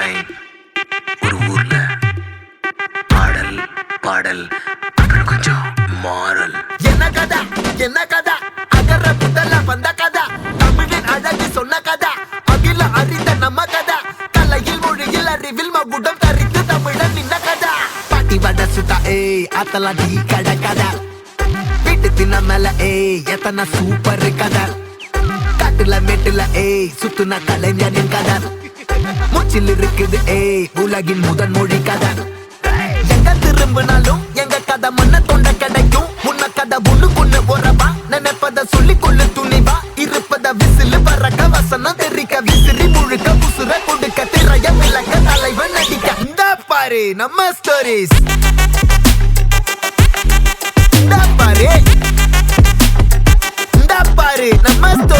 Line. ஒரு ஊர்ல பாடல் பாடல் அப்புறம் கொஞ்சம் மாறல். என்ன கதை என்ன கதை அகர புதல வந்த கதை தமிழின் அழகு சொன்ன கதை அகில அறிந்த நம்ம கதை கலையில் மொழியில் அறிவில் மகுடம் தரித்து தமிழன் நின்ன கதை பாட்டி வட சுட்டா அத்தலா டீ கடை கதை வீட்டு தின்ன மேல எத்தனை சூப்பர் கதை காட்டுல மேட்டுல சுத்துன கலைஞனின் கதை மூச்சில் இருக்குது உலகின் முதன் மொழி கதை எங்க திரும்பினாலும் எங்க கதை மண்ண தொண்ட கிடைக்கும் முன்ன கதை ஒண்ணு போறவா நினைப்பத சொல்லி கொள்ளு துணிவா இருப்பத விசிலு பறக்க வசனம் தெரிக்க விசிறி முழுக்க புசுர கொடுக்க திரைய விளக்க தலைவன் நடிக்க இந்த பாரு நம்ம ஸ்டோரிஸ் இந்த பாரு நம்ம ஸ்டோரி